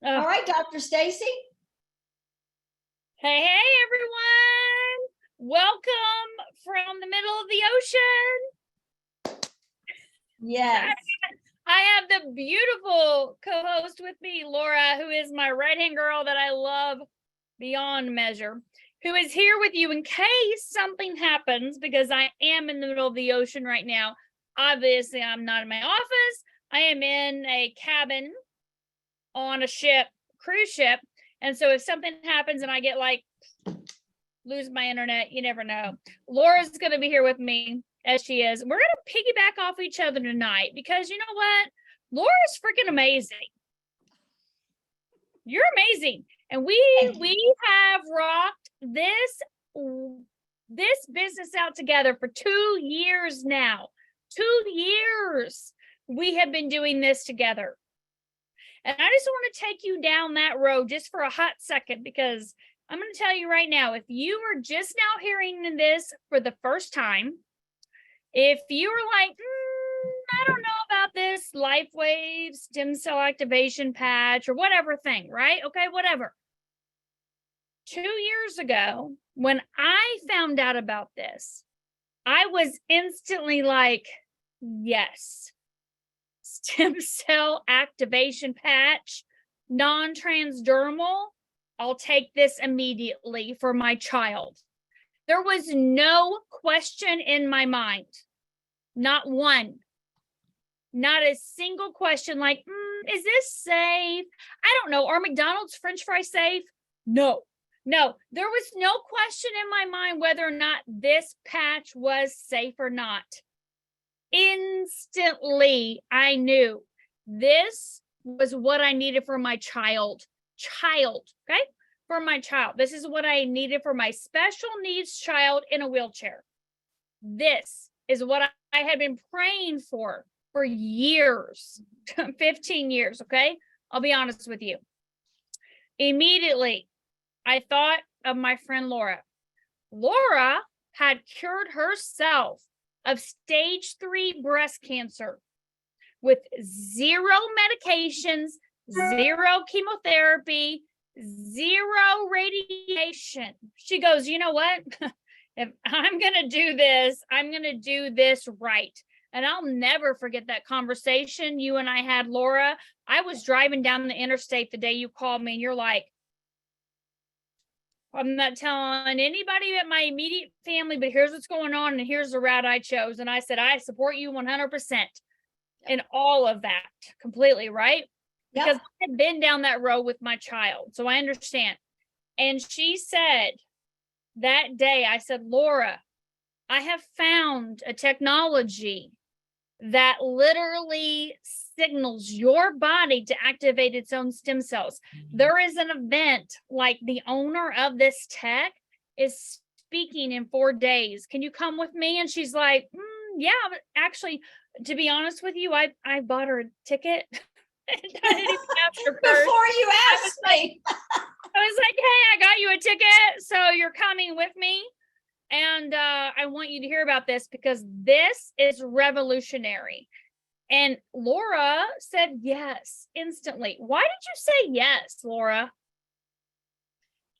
All right, Dr. Staci. Hey, everyone. Welcome from the middle of the ocean. Yes. I have the beautiful co-host with me, Laura, who is my right-hand girl that I love beyond measure, who is here with you in case something happens, because I am in the middle of the ocean right now. Obviously, I'm not in my office. I am in a cabin on a ship, cruise ship. And so if something happens and I get lose my internet, you never know. Laura's going to be here with me as she is. We're going to piggyback off each other tonight because you know what? Laura's freaking amazing. You're amazing. And we have rocked this business out together for 2 years now. 2 years we have been doing this together. And I just want to take you down that road just for a hot second, because I'm going to tell you right now, if you are just now hearing this for the first time, if you are like, I don't know about this LifeWave stem cell activation patch or whatever thing, right? Okay, whatever. 2 years ago, when I found out about this, I was instantly like, yes. Stem cell activation patch, non-transdermal. I'll take this immediately for my child. There was no question in my mind. Not one. Not a single question like, is this safe? I don't know. Are McDonald's French fries safe? No. There was no question in my mind whether or not this patch was safe or not. Instantly, I knew this was what I needed for my child, okay? For my child. This is what I needed for my special needs child in a wheelchair. This is what I had been praying for years, 15 years, okay? I'll be honest with you. Immediately, I thought of my friend Laura. Laura had cured herself of stage 3 breast cancer with 0 medications, 0 chemotherapy, 0 radiation. She goes, you know what? If I'm going to do this, I'm going to do this right. And I'll never forget that conversation you and I had, Laura. I was driving down the interstate the day you called me and you're like, I'm not telling anybody but my immediate family, but here's what's going on and here's the route I chose. And I said, I support you 100% in all of that completely, right? Yep. Because I had been down that road with my child, so I understand. And she said that day, I said, Laura, I have found a technology that literally signals your body to activate its own stem cells. There is an event, like the owner of this tech is speaking in 4 days. Can you come with me? And she's like, yeah, but actually, to be honest with you, I bought her a ticket. I didn't even ask her first. Before you asked me. I was like, hey, I got you a ticket, so you're coming with me. And I want you to hear about this because this is revolutionary. And Laura said yes instantly. Why did you say yes, Laura?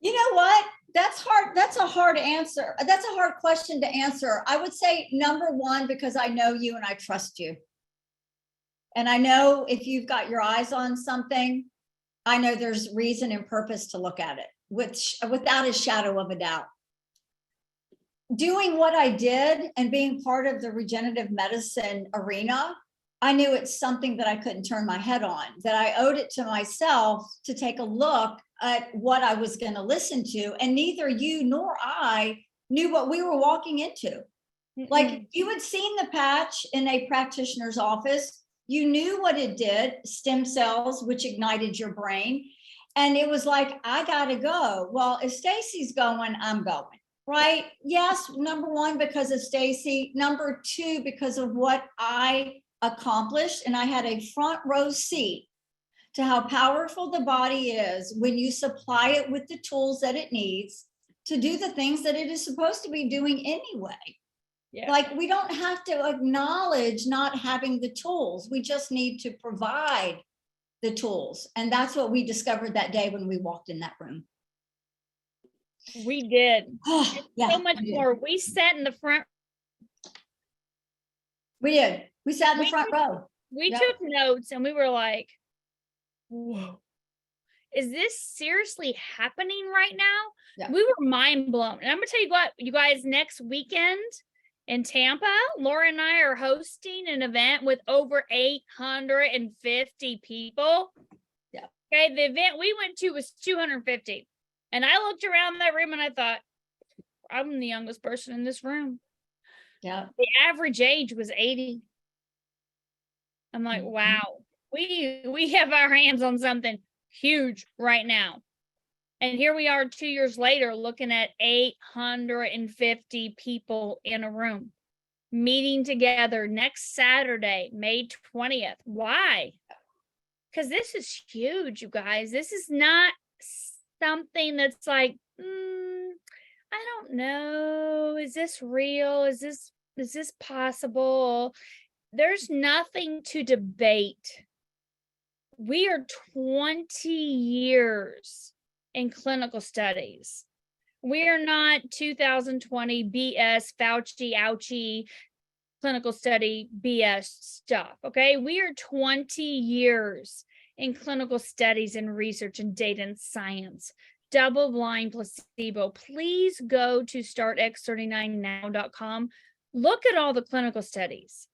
You know what? That's hard. That's a hard answer. That's a hard question to answer. I would say number one, because I know you and I trust you. And I know if you've got your eyes on something, I know there's reason and purpose to look at it without a shadow of a doubt. Doing what I did and being part of the regenerative medicine arena, I knew it's something that I couldn't turn my head on, that I owed it to myself to take a look at what I was going to listen to. And neither you nor I knew what we were walking into. Like if you had seen the patch in a practitioner's office, you knew what it did, stem cells, which ignited your brain. And it was like, I got to go. Well, if Staci's going, I'm going. Right? Yes, number one, because of Staci. Number two, because of what I accomplished. And I had a front row seat to how powerful the body is when you supply it with the tools that it needs to do the things that it is supposed to be doing anyway. Yeah. Like we don't have to acknowledge not having the tools. We just need to provide the tools. And that's what we discovered that day when we walked in that room. We did. Yeah, So much more. We sat in the front. we did. We sat in the We front row. We Yep. took notes and we were like, whoa, is this seriously happening right now? Yeah. We were mind blown. And I'm gonna tell you what, you guys, next weekend in Tampa, Laura and I are hosting an event with over 850 people. Yeah. Okay, the event we went to was 250. And I looked around that room and I thought, I'm the youngest person in this room. Yeah. The average age was 80. I'm like, Mhm. wow, we have our hands on something huge right now. And here we are 2 years later looking at 850 people in a room meeting together next Saturday, May 20th. Why? Because this is huge, you guys. This is not something that's like, I don't know. Is this real? Is this possible? There's nothing to debate. We are 20 years in clinical studies. We are not 2020 BS, Fauci, ouchie, clinical study BS stuff, okay? We are 20 years in clinical studies and research and data and science. Double-blind placebo. Please go to startx39now.com. Look at all the clinical studies.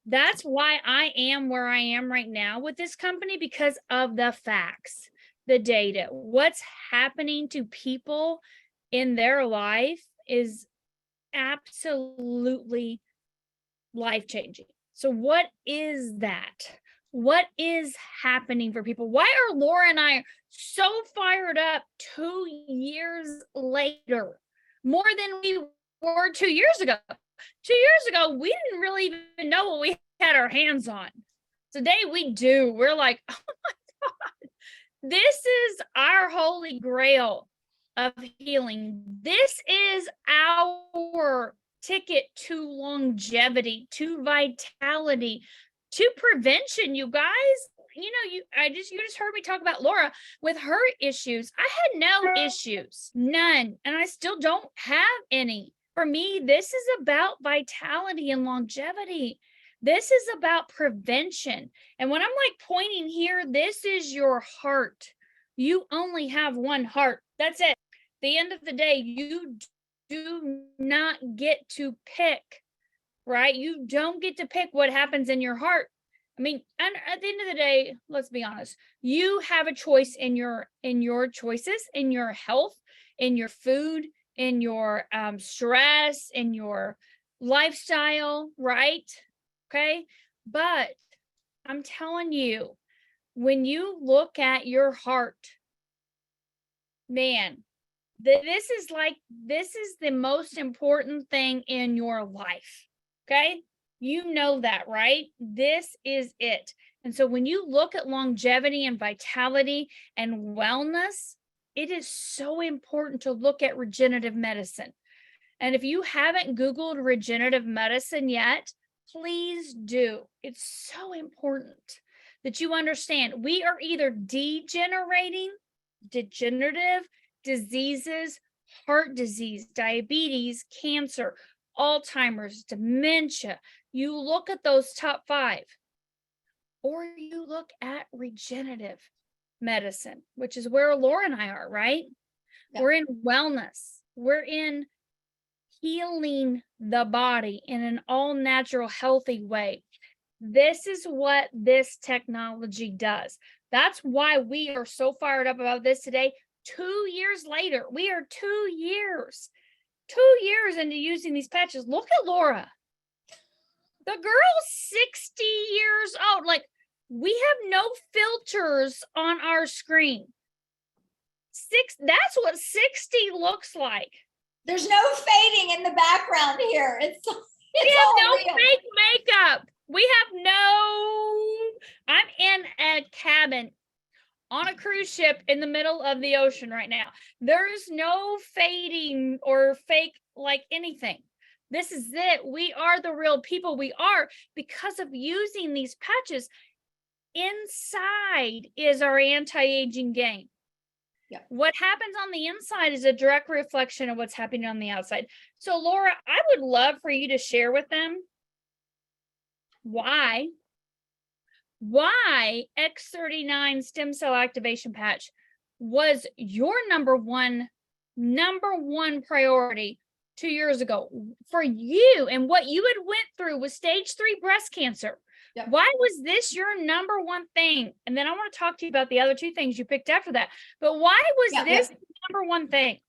That's why I am where I am right now with this company, because of the facts, the data. What's happening to people in their life is absolutely life-changing. So what is that? What is happening for people? Why are Laura and I so fired up 2 years later, more than we were 2 years ago? 2 years ago, we didn't really even know what we had our hands on. Today we do. We're like, oh my God, this is our holy grail of healing. This is our ticket to longevity, to vitality, to prevention, you guys. You know, you just heard me talk about Laura with her issues. I had no issues, none, and I still don't have any. For me, this is about vitality and longevity. This is about prevention. And when I'm like pointing here, this is your heart. You only have one heart. That's it. At the end of the day, you do not get to pick, right? You don't get to pick what happens in your heart. I mean, and at the end of the day, let's be honest, you have a choice in your choices, in your health, in your food, in your stress, in your lifestyle, right? Okay. But I'm telling you, when you look at your heart, man, this is the most important thing in your life. Okay. You know that, right? This is it. And so when you look at longevity and vitality and wellness, it is so important to look at regenerative medicine. And if you haven't Googled regenerative medicine yet, please do. It's so important that you understand we are either degenerative diseases, heart disease, diabetes, cancer, Alzheimer's, dementia. You look at those top 5, or you look at regenerative medicine, which is where Laura and I are, right? Yeah. We're in wellness. We're in healing the body in an all natural, healthy way. This is what this technology does. That's why we are so fired up about this today. 2 years later, we are 2 years into using these patches. Look at Laura. The girl's 60 years old. Like, we have no filters on our screen. That's what 60 looks like. There's no fading in the background here. We have no fake makeup. I'm in a cabin on a cruise ship in the middle of the ocean right now. There's no fading or fake like anything. This is it. We are the real people we are because of using these patches inside is our anti-aging game. Yeah. What happens on the inside is a direct reflection of what's happening on the outside. So, Laura, I would love for you to share with them why X39 stem cell activation patch was your number one priority 2 years ago for you, and what you had went through with stage 3 breast cancer. Yep. Why was this your number one thing? And then I want to talk to you about the other 2 things you picked after that. But why was this number one thing?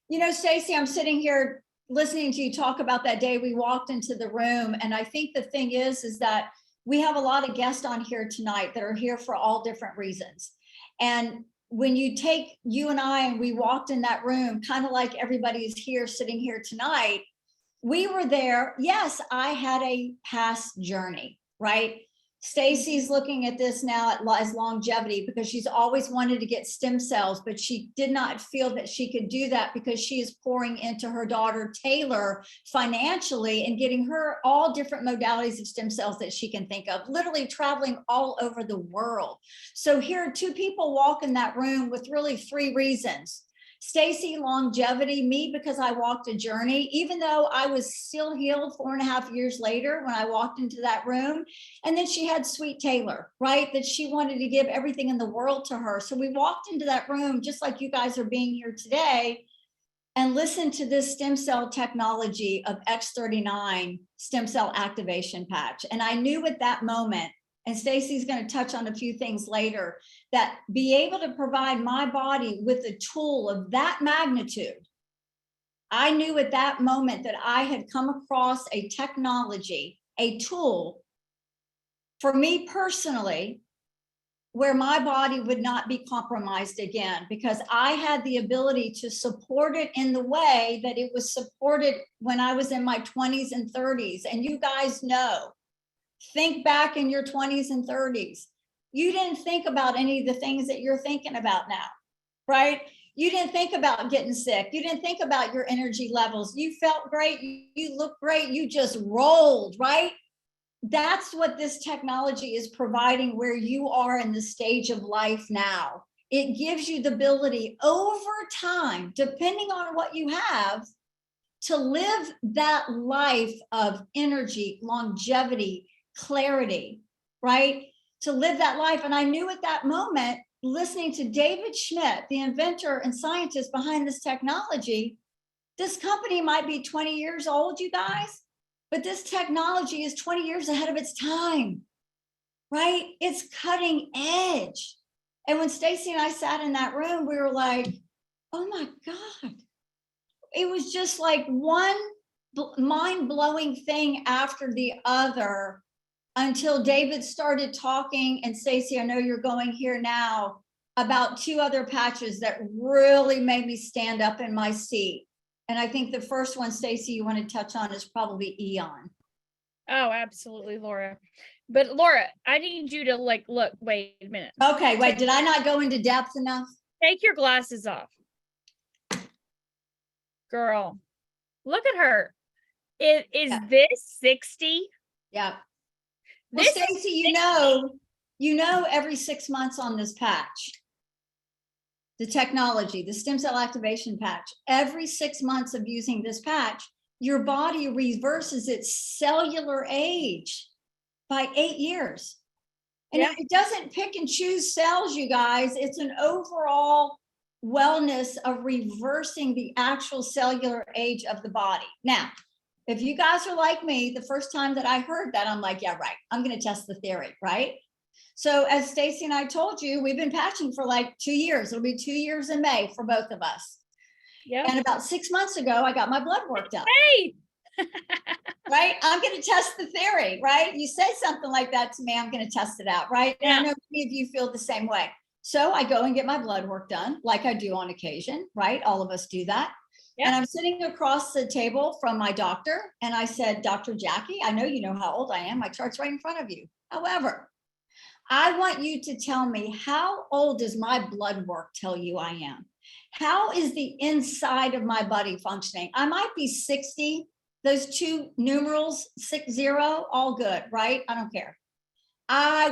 You know, Staci, I'm sitting here listening to you talk about that day we walked into the room. And I think the thing is that we have a lot of guests on here tonight that are here for all different reasons. And when you take you and I, and we walked in that room, kind of like everybody's here sitting here tonight, we were there. Yes, I had a past journey, right? Staci's looking at this now as longevity because she's always wanted to get stem cells, but she did not feel that she could do that because she is pouring into her daughter, Taylor, financially and getting her all different modalities of stem cells that she can think of, literally traveling all over the world. So here, 2 people walk in that room with really 3 reasons. Staci, longevity, me, because I walked a journey, even though I was still healed 4.5 years later when I walked into that room. And then she had sweet Taylor, right? That she wanted to give everything in the world to her. So we walked into that room just like you guys are being here today and listened to this stem cell technology of X39 stem cell activation patch. And I knew at that moment, and Staci's going to touch on a few things later, that be able to provide my body with a tool of that magnitude. I knew at that moment that I had come across a technology, a tool for me personally, where my body would not be compromised again, because I had the ability to support it in the way that it was supported when I was in my 20s and 30s. And you guys know, think back in your 20s and 30s. You didn't think about any of the things that you're thinking about now, right? You didn't think about getting sick. You didn't think about your energy levels. You felt great. You looked great. You just rolled, right? That's what this technology is providing where you are in the stage of life now. It gives you the ability over time, depending on what you have, to live that life of energy, longevity, clarity, right? To live that life. And I knew at that moment, listening to David Schmidt, the inventor and scientist behind this technology, this company might be 20 years old, you guys, but this technology is 20 years ahead of its time, right? It's cutting edge. And when Staci and I sat in that room, we were like, oh my God. It was just like one mind-blowing thing after the other, until David started talking. And Staci, I know you're going here now, about 2 other patches that really made me stand up in my seat. And I think the first one, Staci, you want to touch on is probably Eon. Oh, absolutely, Laura. But Laura, I need you to look, wait a minute. Okay, wait, did I not go into depth enough? Take your glasses off. Girl, look at her. Is this 60? Yeah. Well, Staci, you know, every 6 months on this patch, the technology, the stem cell activation patch, every 6 months of using this patch, your body reverses its cellular age by 8 years. And it doesn't pick and choose cells, you guys. It's an overall wellness of reversing the actual cellular age of the body. Now, if you guys are like me, the first time that I heard that, I'm like, yeah, right. I'm going to test the theory, right? So as Staci and I told you, we've been patching for like 2 years. It'll be 2 years in May for both of us. Yeah. And about 6 months ago, I got my blood work done. Hey! Right? I'm going to test the theory, right? You say something like that to me, I'm going to test it out, right? Yeah. And I know many of you feel the same way. So I go and get my blood work done, like I do on occasion, right? All of us do that. Yep. And I'm sitting across the table from my doctor. And I said, Dr. Jackie, I know you know how old I am. My chart's right in front of you. However, I want you to tell me, how old does my blood work tell you I am? How is the inside of my body functioning? I might be 60. Those 2 numerals, 60, all good, right? I don't care.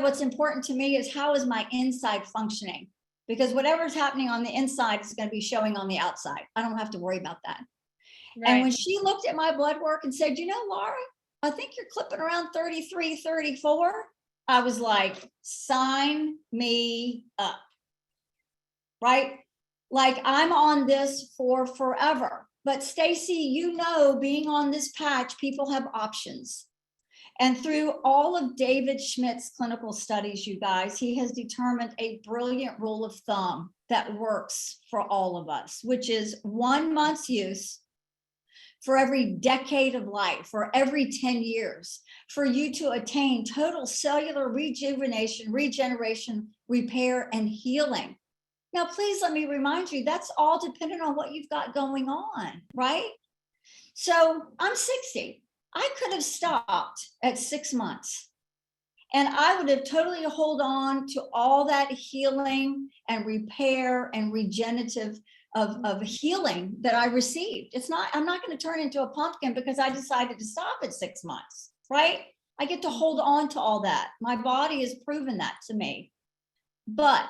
what's important to me is how is my inside functioning? Because whatever's happening on the inside is going to be showing on the outside. I don't have to worry about that. And when she looked at my blood work and said, you know, Laura, I think you're clipping around 33, 34. I was like, sign me up. Right? Like I'm on this for forever. But Staci, you know, being on this patch, people have options. And through all of David Schmidt's clinical studies, you guys, he has determined a brilliant rule of thumb that works for all of us, which is 1 month's use for every decade of life, for every 10 years, for you to attain total cellular rejuvenation, regeneration, repair, and healing. Now, please let me remind you, that's all dependent on what you've got going on, right? So I'm 60. I could have stopped at 6 months and I would have totally hold on to all that healing and repair and regenerative of healing that I received. I'm not going to turn into a pumpkin because I decided to stop at 6 months, right? I get to hold on to all that. My body has proven that to me. But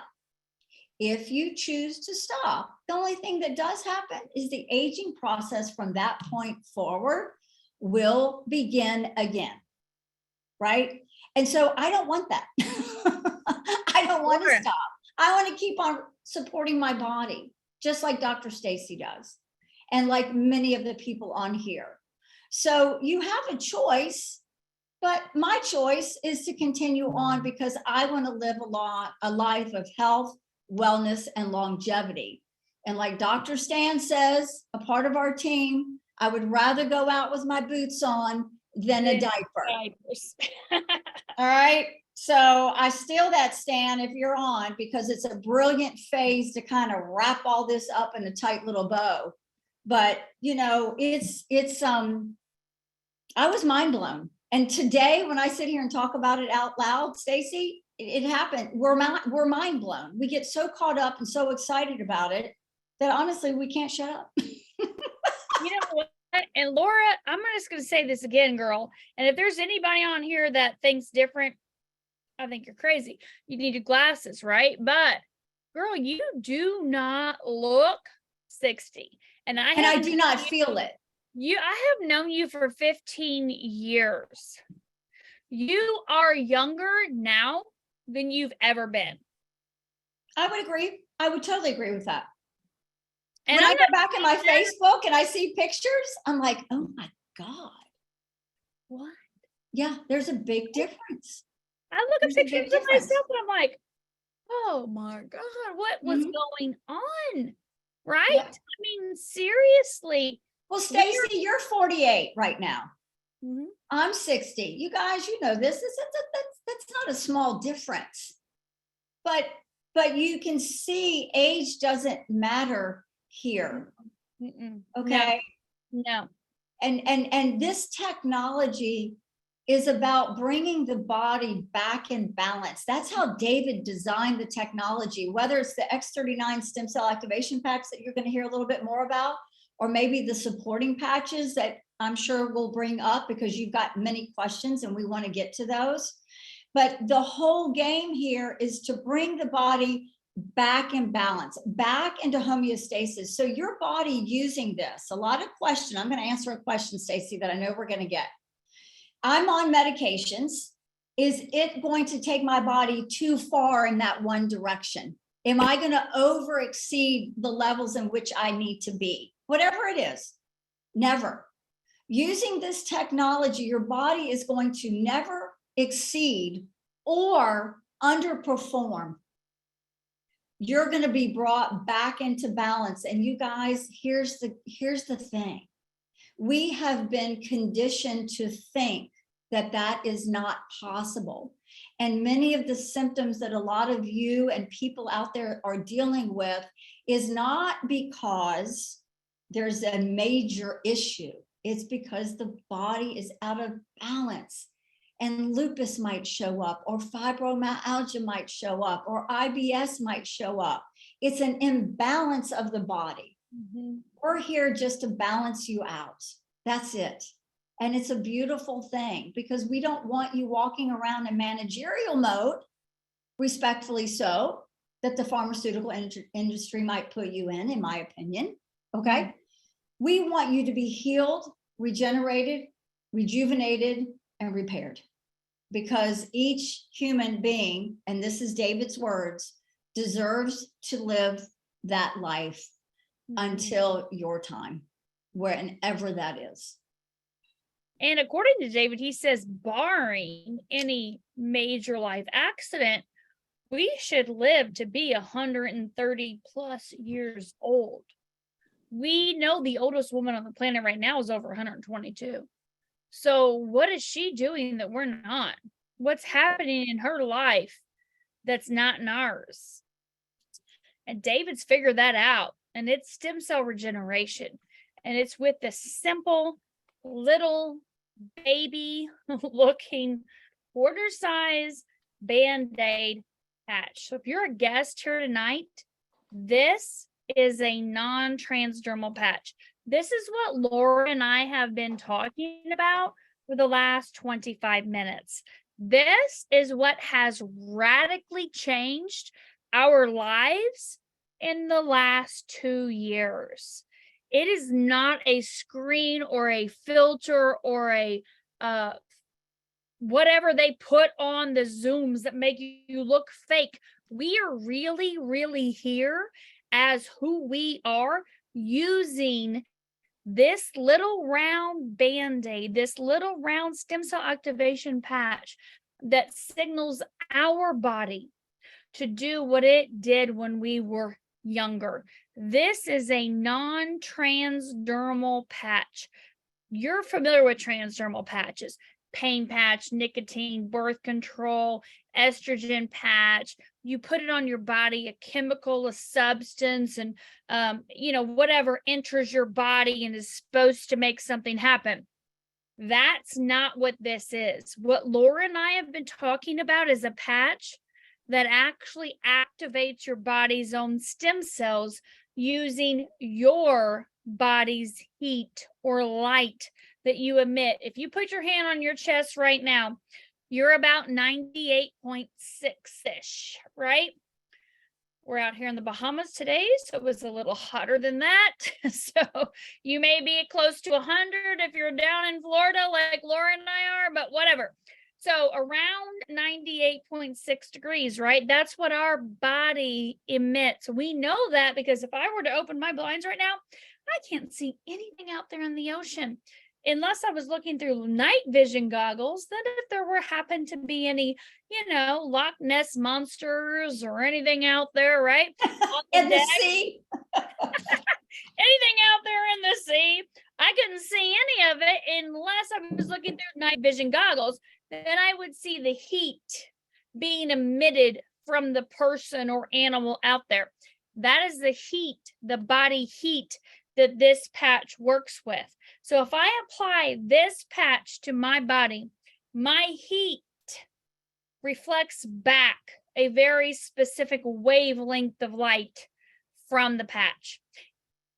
if you choose to stop, the only thing that does happen is the aging process from that point forward will begin again, right? And so I don't want that. I don't want to stop. I want to keep on supporting my body, just like Dr. Staci does, and like many of the people on here. So you have a choice, but my choice is to continue on because I want to live a life of health, wellness, and longevity. And like Dr. Stan says, a part of our team, I would rather go out with my boots on than a diaper. All right. So I steal that, Stan, if you're on, because it's a brilliant phase to kind of wrap all this up in a tight little bow. But you know, I was mind blown. And today, when I sit here and talk about it out loud, Staci, it happened. We're mind blown. We get so caught up and so excited about it that honestly, we can't shut up. You know what? And Laura, I'm just going to say this again, girl. And if there's anybody on here that thinks different, I think you're crazy. You need glasses, right? But girl, you do not look 60. And I do not feel it. I have known you for 15 years. You are younger now than you've ever been. I would agree. I would totally agree with that. And when I go back in my Facebook and I see pictures, I'm like, oh my God. What? Yeah, there's a big difference. I look at pictures of myself and I'm like, oh my God, what was going on? Right? Yeah. I mean, seriously. Well, Staci, you're 48 right now. I'm 60. You guys, you know this. That's not a small difference. But you can see age doesn't matter here. Okay. No. And this technology is about bringing the body back in balance. That's how David designed the technology, whether it's the X39 stem cell activation packs that you're going to hear a little bit more about, or maybe the supporting patches that I'm sure we'll bring up because you've got many questions and we want to get to those. But the whole game here is to bring the body back in balance, back into homeostasis. So your body using this, a lot of questions. I'm going to answer a question, Staci, that I know we're going to get. I'm on medications. Is it going to take my body too far in that one direction? Am I going to over exceed the levels in which I need to be? Whatever it is, never. Using this technology, your body is going to never exceed or underperform. You're going to be brought back into balance. And you guys, here's the thing. We have been conditioned to think that that is not possible. And many of the symptoms that a lot of you and people out there are dealing with is not because there's a major issue. It's because the body is out of balance. And lupus might show up, or fibromyalgia might show up, or IBS might show up. It's an imbalance of the body. We're here just to balance you out. That's it. And it's a beautiful thing because we don't want you walking around in managerial mode, respectfully so, that the pharmaceutical industry might put you in my opinion. Okay. We want you to be healed, regenerated, rejuvenated, and repaired, because each human being, and this is David's words, deserves to live that life until your time, whenever that is. And according to David, he says, barring any major life accident, we should live to be 130 plus years old. We know the oldest woman on the planet right now is over 122. So what is she doing that we're not? What's happening in her life that's not in ours? And David's figured that out, and it's stem cell regeneration. And it's with the simple little baby looking quarter size Band-Aid patch. So if you're a guest here tonight, this is a non-transdermal patch. This is what Laura and I have been talking about for the last 25 minutes. This is what has radically changed our lives in the last 2 years. It is not a screen or a filter or a whatever they put on the Zooms that make you look fake. We are really, really here as who we are, using this little round Band-Aid, this little round stem cell activation patch that signals our body to do what it did when we were younger. This is a non-transdermal patch. You're familiar with transdermal patches: pain patch, nicotine, birth control, estrogen patch. You put it on your body, a chemical, a substance, and whatever enters your body and is supposed to make something happen. That's not what this is. What Laura and I have been talking about is a patch that actually activates your body's own stem cells using your body's heat or light that you emit. If you put your hand on your chest right now, you're about 98.6-ish, right? We're out here in the Bahamas today, so it was a little hotter than that. So you may be close to 100 if you're down in Florida like Laura and I are, but whatever. So around 98.6 degrees, right? That's what our body emits. We know that because if I were to open my blinds right now, I can't see anything out there in the ocean. Unless I was looking through night vision goggles, then if there happened to be any, Loch Ness monsters or anything out there, right? In the sea. Anything out there in the sea, I couldn't see any of it unless I was looking through night vision goggles. Then I would see the heat being emitted from the person or animal out there. That is the heat, the body heat that this patch works with. So if I apply this patch to my body, my heat reflects back a very specific wavelength of light from the patch.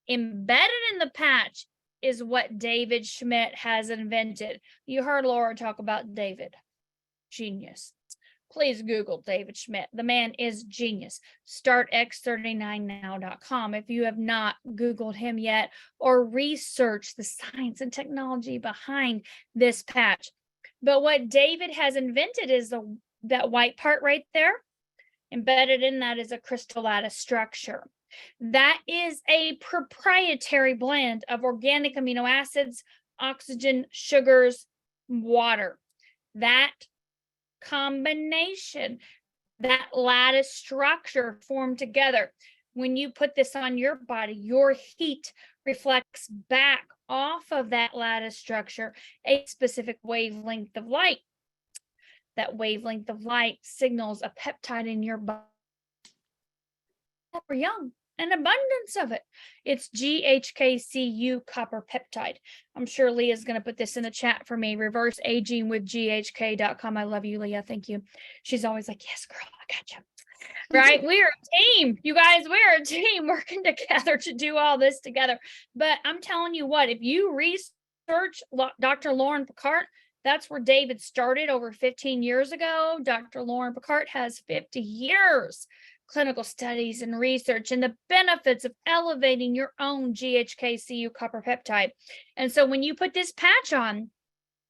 Embedded in the patch is what David Schmidt has invented. You heard Laura talk about David. Genius. Please Google David Schmidt. The man is genius. StartX39now.com if you have not Googled him yet, or research the science and technology behind this patch. But what David has invented is that white part right there. Embedded in that is a crystal lattice structure. That is a proprietary blend of organic amino acids, oxygen, sugars, water. That combination, that lattice structure formed together. When you put this on your body, your heat reflects back off of that lattice structure a specific wavelength of light. That wavelength of light signals a peptide in your body. We're young. An abundance of it. It's GHKCU copper peptide. I'm sure Leah's going to put this in the chat for me. Reverse aging with GHK.com. I love you, Leah. Thank you. She's always like, yes, girl, I got you. Right? We're a team. You guys, we're a team working together to do all this together. But I'm telling you what, if you research research, Dr. Lauren Picard, that's where David started over 15 years ago. Dr. Lauren Picard has 50 years clinical studies and research and the benefits of elevating your own GHK-Cu copper peptide. And so when you put this patch on,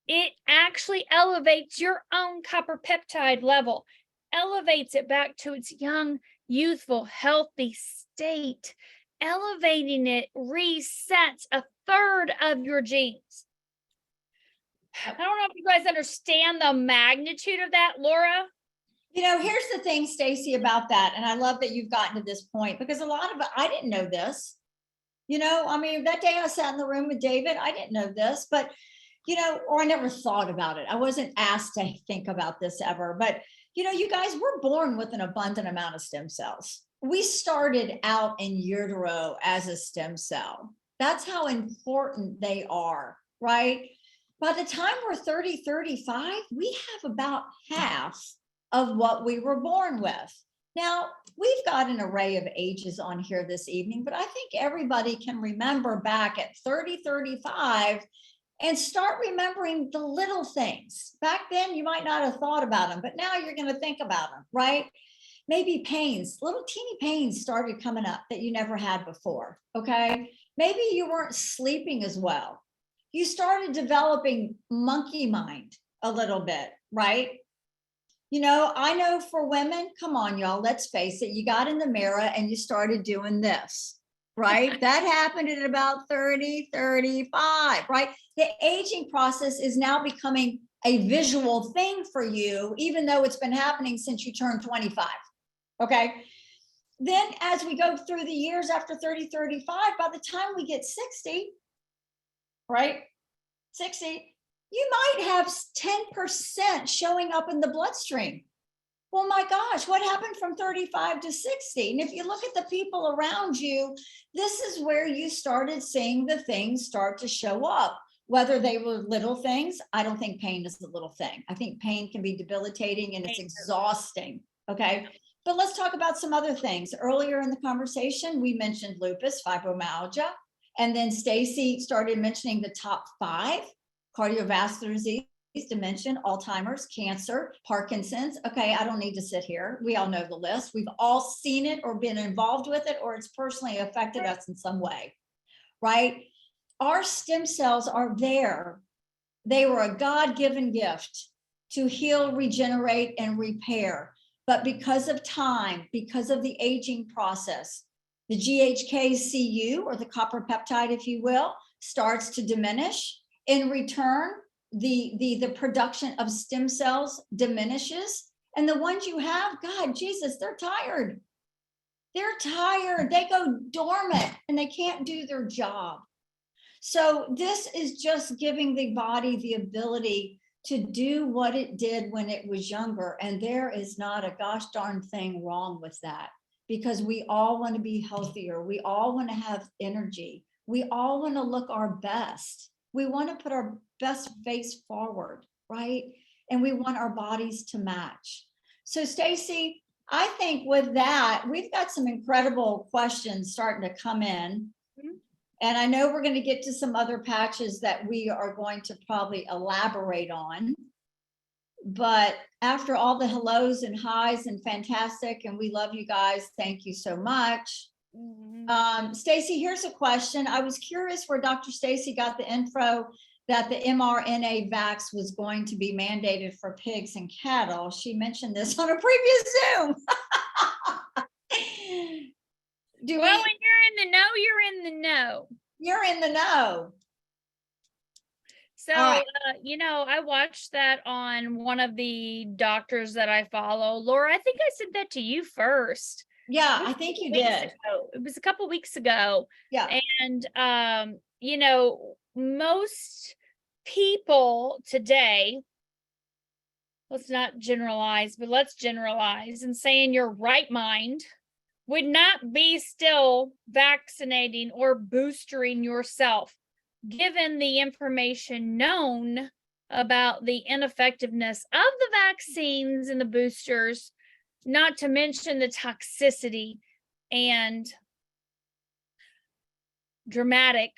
it actually elevates your own copper peptide level, elevates it back to its young, youthful, healthy state. Elevating it resets a third of your genes. I don't know if you guys understand the magnitude of that, Laura. Here's the thing, Staci, about that. And I love that you've gotten to this point, because a lot of it, I didn't know this. That day I sat in the room with David, I didn't know this, but, or I never thought about it. I wasn't asked to think about this ever. But, you guys were born with an abundant amount of stem cells. We started out in utero as a stem cell. That's how important they are, right? By the time we're 30, 35, we have about half of what we were born with. Now, we've got an array of ages on here this evening, but I think everybody can remember back at 30, 35 and start remembering the little things. Back then, you might not have thought about them, but now you're going to think about them, right? Maybe pains, little teeny pains started coming up that you never had before, okay? Maybe you weren't sleeping as well. You started developing monkey mind a little bit, right? I know for women, come on, y'all, let's face it, you got in the mirror and you started doing this, right? That happened at about 30, 35, right? The aging process is now becoming a visual thing for you, even though it's been happening since you turned 25, okay? Then as we go through the years after 30, 35, by the time we get 60, right? 60, you might have 10% showing up in the bloodstream. Well, my gosh, what happened from 35 to 60? And if you look at the people around you, this is where you started seeing the things start to show up. Whether they were little things, I don't think pain is a little thing. I think pain can be debilitating and it's exhausting, okay? But let's talk about some other things. Earlier in the conversation, we mentioned lupus, fibromyalgia, and then Staci started mentioning the top 5. Cardiovascular disease, dementia, Alzheimer's, cancer, Parkinson's. Okay, I don't need to sit here. We all know the list. We've all seen it or been involved with it, or it's personally affected us in some way, right? Our stem cells are there. They were a God-given gift to heal, regenerate, and repair. But because of time, because of the aging process, the GHK-Cu, or the copper peptide, if you will, starts to diminish. In return, the production of stem cells diminishes. And the ones you have, God, Jesus, they're tired. They're tired. They go dormant and they can't do their job. So this is just giving the body the ability to do what it did when it was younger. And there is not a gosh darn thing wrong with that, because we all want to be healthier. We all want to have energy. We all want to look our best. We want to put our best face forward, right? And we want our bodies to match. So Staci, I think with that, we've got some incredible questions starting to come in. And I know we're going to get to some other patches that we are going to probably elaborate on. But after all the hellos and highs and fantastic, and we love you guys, thank you so much. Staci, here's a question. I was curious where Dr. Staci got the info that the mRNA vax was going to be mandated for pigs and cattle. She mentioned this on a previous Zoom. When you're in the know, you're in the know. You're in the know. So, right. I watched that on one of the doctors that I follow. Laura, I think I sent that to you first. Yeah, I think you did. It was a couple weeks ago. Yeah. And, most people today, let's not generalize, but let's generalize and say in your right mind would not be still vaccinating or boostering yourself, given the information known about the ineffectiveness of the vaccines and the boosters, not to mention the toxicity and dramatic,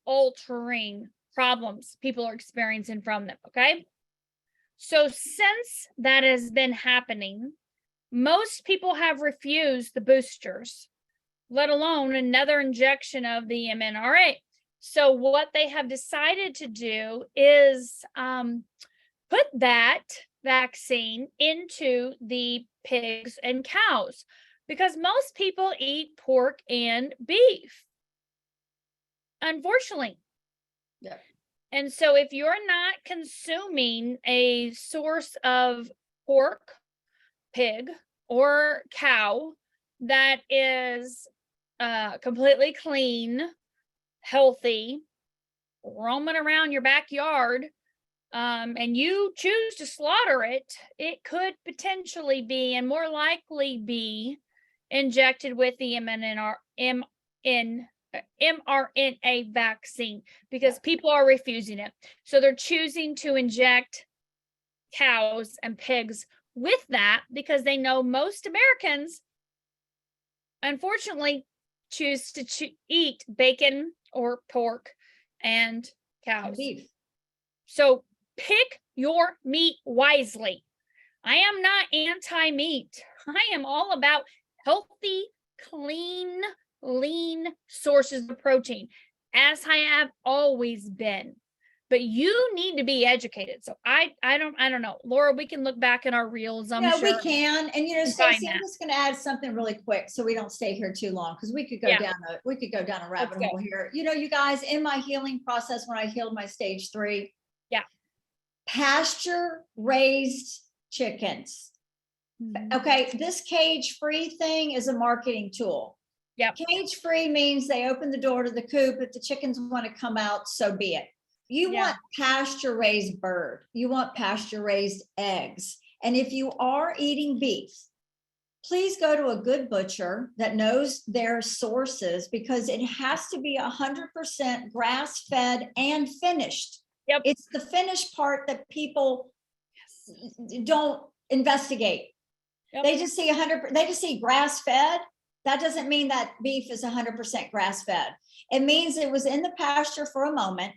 altering problems people are experiencing from them. Okay. So since that has been happening, most people have refused the boosters, let alone another injection of the mNRA. So what they have decided to do is put that vaccine into the pigs and cows, because most people eat pork and beef, unfortunately. Yeah. And so if you're not consuming a source of pork, pig, or cow that is completely clean, healthy, roaming around your backyard, and you choose to slaughter it, it could potentially be, and more likely be, injected with the mRNA vaccine, because people are refusing it. So they're choosing to inject cows and pigs with that because they know most Americans, unfortunately, choose to eat bacon or pork and cows. And beef. So pick your meat wisely. I am not anti-meat. I am all about healthy, clean, lean sources of protein, as I have always been. But you need to be educated. So I don't know. Laura, we can look back in our reels, I'm sure. We can. And find Staci, I'm that. just going to add something really quick so we don't stay here too long, because we could go Yeah. down a rabbit Let's go. hole here. You guys, in my healing process, when I healed my stage 3, Yeah. pasture raised chickens. Okay, this cage-free thing is a marketing tool. Yep. Cage-free means they open the door to the coop. If the chickens want to come out, so be it. You Yeah. want pasture-raised bird. You want pasture-raised eggs. And if you are eating beef, please go to a good butcher that knows their sources, because it has to be 100% grass-fed and finished. Yep. It's the finished part that people don't investigate. Yep. They just see 100. They just see grass-fed. That doesn't mean that beef is 100% grass-fed. It means it was in the pasture for a moment,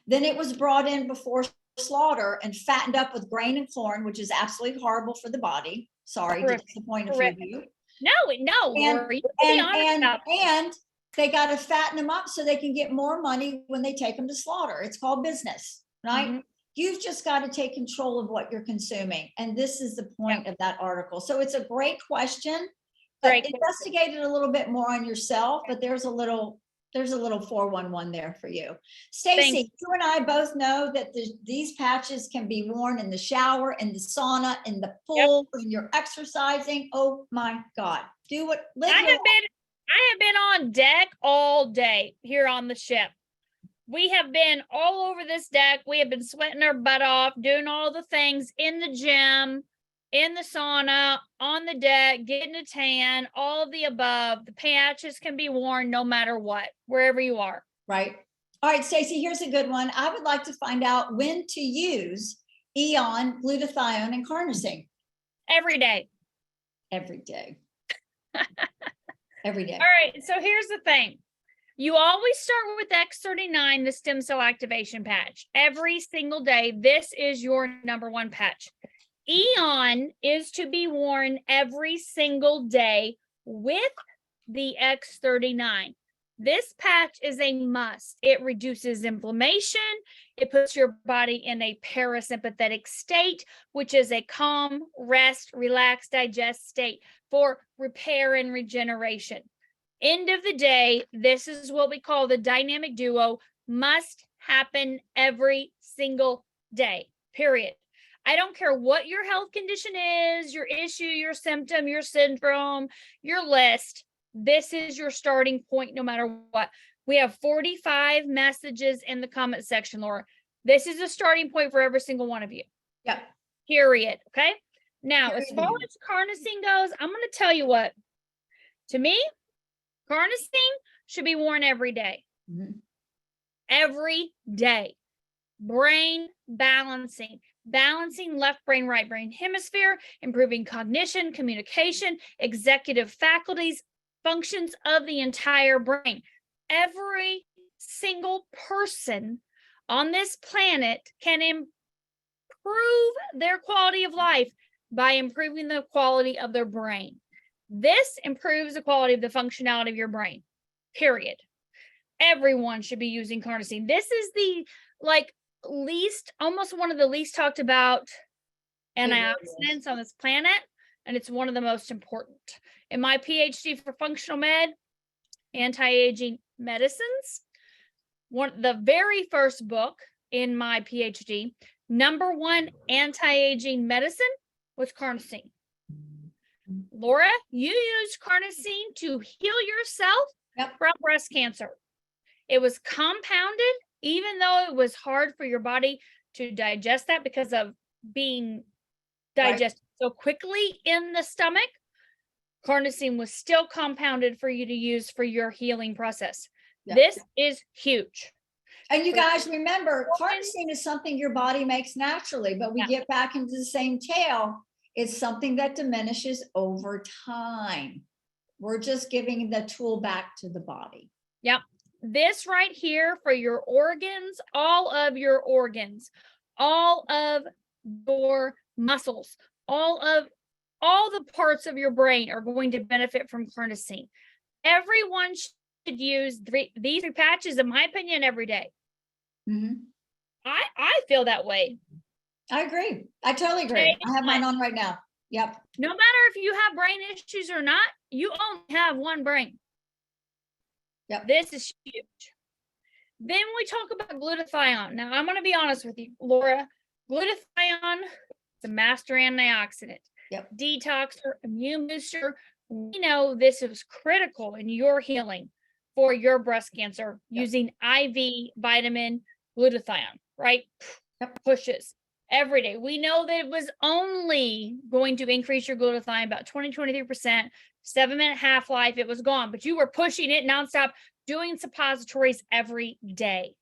then it was brought in before slaughter and fattened up with grain and corn, which is absolutely horrible for the body. Sorry to disappoint a few of you. No, Laura, you can be honest about that. And they got to fatten them up so they can get more money when they take them to slaughter. It's called business, right? Mhm. You've just got to take control of what you're consuming. And this is the point of that article. So it's a great question, but investigate it a little bit more on yourself, but there's a little 411 there for you. Staci, you and I both know that these patches can be worn in the shower, in the sauna, in the pool, when you're exercising. Oh my God. I have been on deck all day here on the ship. We have been all over this deck. We have been sweating our butt off, doing all the things in the gym, in the sauna, on the deck, getting a tan, all of the above. The patches can be worn no matter what, wherever you are. Right. All right, Staci, here's a good one. I would like to find out when to use Eon, glutathione, and carnosine. Every day. Every day. Every day. All right, so here's the thing. You always start with X39, the stem cell activation patch. Every single day, this is your number one patch. Eon is to be worn every single day with the X39. This patch is a must. It reduces inflammation. It puts your body in a parasympathetic state, which is a calm, rest, relax, digest state for repair and regeneration. End of the day, this is what we call the dynamic duo, must happen every single day, period. I don't care what your health condition is, your issue, your symptom, your syndrome, your list. This is your starting point no matter what. We have 45 messages in the comment section, Laura. This is a starting point for every single one of you. Yep. Period. Okay. Now, as far as carnosine goes, I'm going to tell you what. To me, carnosine should be worn every day. Mm-hmm. Every day. Brain balancing left brain, right brain hemisphere, improving cognition, communication, executive faculties, functions of the entire brain. Every single person on this planet can improve their quality of life by improving the quality of their brain. This improves the quality of the functionality of your brain, period. Everyone should be using carnosine. This is the least, almost one of the least talked about antioxidants on this planet, and it's one of the most important. In my PhD for functional med, anti-aging medicines, the very first book in my PhD, number one anti-aging medicine was carnosine. Laura, you used carnosine to heal yourself from breast cancer. It was compounded, even though it was hard for your body to digest that because of being digested so quickly in the stomach. Carnosine was still compounded for you to use for your healing process. This is huge. And you guys remember, carnosine is something your body makes naturally, but we get back into the same tale. It's something that diminishes over time. We're just giving the tool back to the body. Yep. This right here for your organs, all of your organs, all of your muscles, all the parts of your brain are going to benefit from carnosine. Everyone should use these three patches, in my opinion, every day. Mm-hmm. I feel that way. I agree. I totally agree. I have mine on right now. Yep. No matter if you have brain issues or not, you only have one brain. Yep. This is huge. Then we talk about glutathione. Now, I'm going to be honest with you, Laura. Glutathione is a master antioxidant. Yep. Detoxer, immune booster. We know this is critical in your healing for your breast cancer using IV vitamin glutathione, right? Yep. Pushes every day. We know that it was only going to increase your glutathione about 20-23%, 7-minute half-life. It was gone, but you were pushing it nonstop, doing suppositories every day.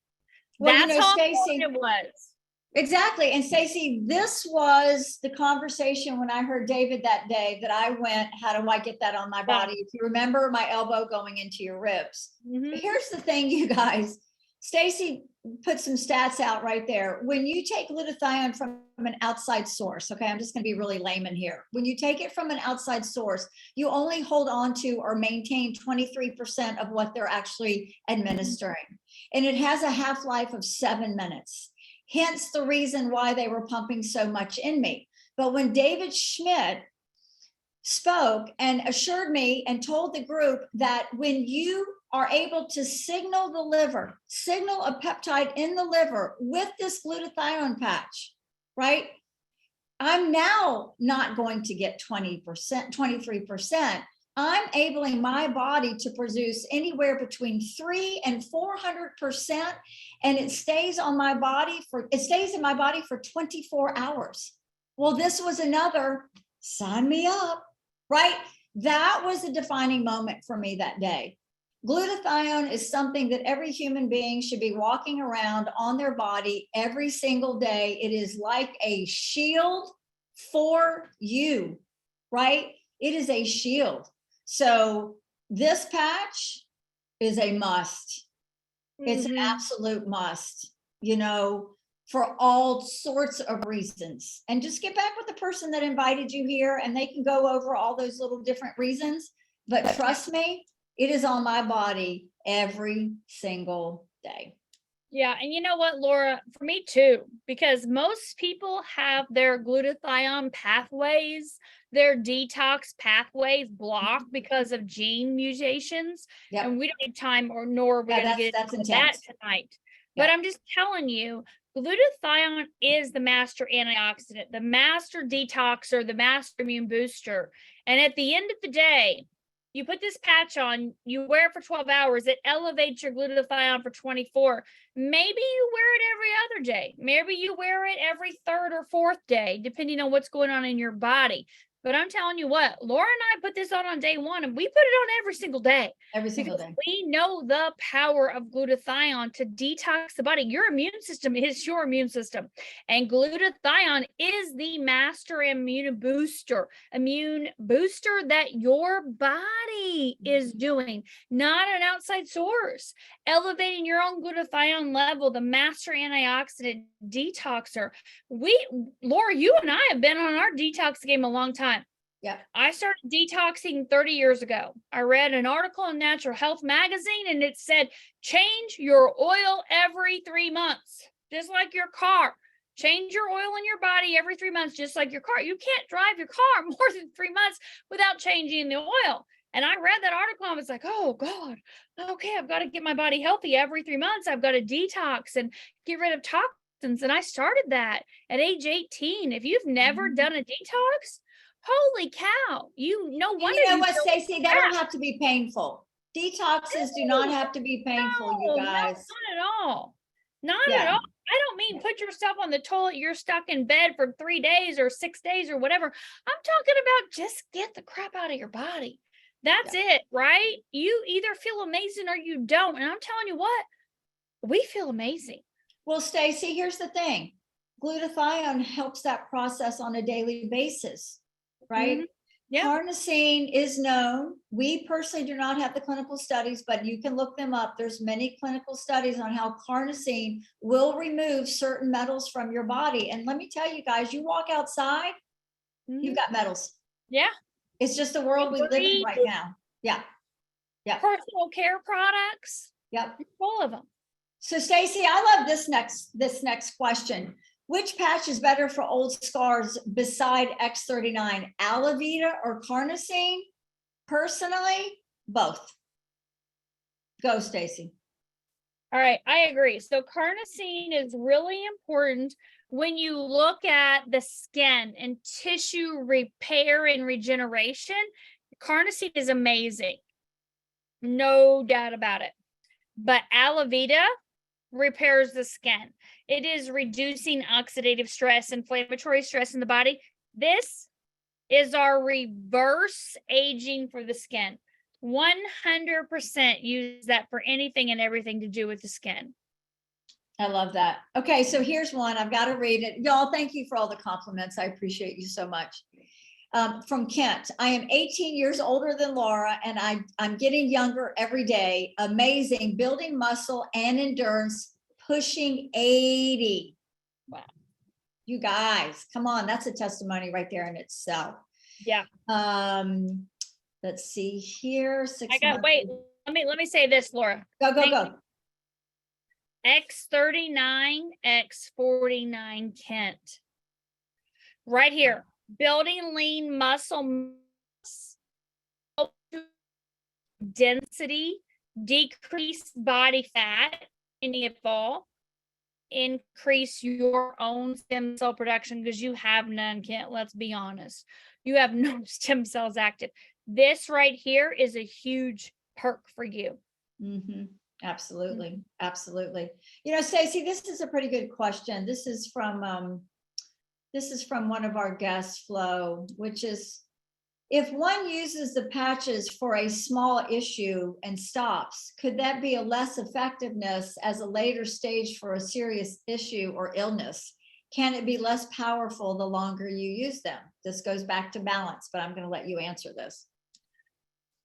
Well, that's how important it was. Exactly. And Staci, this was the conversation when I heard David that day that I went, how do I get that on my body? If you remember my elbow going into your ribs. Mm-hmm. Here's the thing, you guys. Staci put some stats out right there. When you take glutathione from an outside source, okay, I'm just going to be really layman here. When you take it from an outside source, you only hold on to or maintain 23% of what they're actually administering. And it has a half-life of 7 minutes. Hence the reason why they were pumping so much in me. But when David Schmidt spoke and assured me and told the group that when you are able to signal the liver, signal a peptide in the liver with this glutathione patch, right? I'm now not going to get 20%, 23%. I'm enabling my body to produce anywhere between 300 and 400%, and it stays in my body for 24 hours. Well, this was another sign me up, right? That was a defining moment for me that day. Glutathione is something that every human being should be walking around on their body every single day. It is like a shield for you, right? It is a shield. So this patch is a must. It's an absolute must, for all sorts of reasons. And just get back with the person that invited you here and they can go over all those little different reasons. But trust me, it is on my body every single day. Yeah. And you know what, Laura, for me too, because most people have their glutathione pathways, their detox pathways blocked because of gene mutations. Yep. And we don't have time nor we're going to get into that tonight. But I'm just telling you, glutathione is the master antioxidant, the master detoxer, the master immune booster. And at the end of the day, you put this patch on, you wear it for 12 hours, it elevates your glutathione for 24. Maybe you wear it every other day. Maybe you wear it every third or fourth day, depending on what's going on in your body. But I'm telling you what, Laura and I put this on day one, and we put it on every single day. Every single Because day. we know the power of glutathion to detox the body. Your immune system is your immune system. And glutathion is the master immune booster that your body is doing, not an outside source. Elevating your own glutathion level, the master antioxidant detoxer. Laura, you and I have been on our detox game a long time. Yeah. I started detoxing 30 years ago. I read an article in Natural Health magazine, and it said, change your oil every 3 months, just like your car. Change your oil in your body every 3 months, just like your car. You can't drive your car more than 3 months without changing the oil. And I read that article, and I was like, oh God, okay, I've got to get my body healthy every 3 months. I've got to detox and get rid of toxins. And I started that at age 18. If you've never done a detox, holy cow, no wonder. And you know what, Staci? They don't have to be painful. Detoxes do not have to be painful, you guys. No, not at all. Not at all. I don't mean put yourself on the toilet, you're stuck in bed for 3 days or 6 days or whatever. I'm talking about just get the crap out of your body. That's it, right? You either feel amazing or you don't. And I'm telling you what, we feel amazing. Well, Staci, here's the thing. Glutathione helps that process on a daily basis, right? Mm-hmm. Yeah. Carnosine is known. We personally do not have the clinical studies, but you can look them up. There's many clinical studies on how carnosine will remove certain metals from your body. And let me tell you guys, you walk outside, you've got metals. Yeah. It's just the world we live in right now. Yeah. Yeah. Personal care products. Yep. Full of them. So Staci, I love this next question. Which patch is better for old scars beside X39, Alavita or carnosine? Personally, both. Go, Staci. All right, I agree. So carnosine is really important when you look at the skin and tissue repair and regeneration. Carnosine is amazing. No doubt about it. But Alavita repairs the skin. It is reducing oxidative stress, inflammatory stress in the body. This is our reverse aging for the skin. 100% use that for anything and everything to do with the skin. I love that. Okay, so here's one. I've got to read it. Y'all, thank you for all the compliments. I appreciate you so much. From Kent, I am 18 years older than Laura, and I'm getting younger every day. Amazing, building muscle and endurance, pushing 80. Wow. You guys, come on. That's a testimony right there in itself. Yeah. Let's see here. Wait, let me say this, Laura. Go. X39, X49 Kent. Right here. Building lean muscle density, decrease body fat, any of all, increase your own stem cell production because you have none, Kent. Let's be honest. You have no stem cells active. This right here is a huge perk for you. Mm-hmm. Absolutely. Absolutely. You know, Staci, this is a pretty good question. This is from one of our guests, Flo, which is, if one uses the patches for a small issue and stops, could that be a less effectiveness as a later stage for a serious issue or illness? Can it be less powerful the longer you use them? This goes back to balance, but I'm going to let you answer this.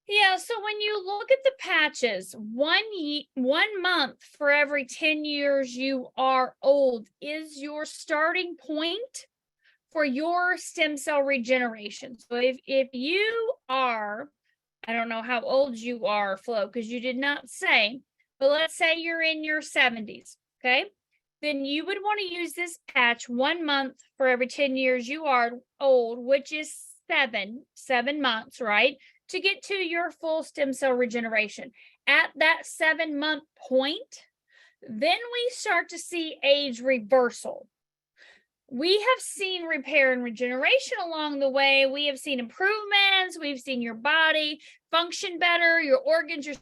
Yeah, so when you look at the patches, 1 month for every 10 years you are old is your starting point for your stem cell regeneration. So if you are, I don't know how old you are, Flo, because you did not say, but let's say you're in your 70s, okay? Then you would want to use this patch 1 month for every 10 years you are old, which is seven months, right? To get to your full stem cell regeneration. At that 7-month point, then we start to see age reversal. We have seen repair and regeneration along the way. We have seen improvements. We've seen your body function better, your organs, your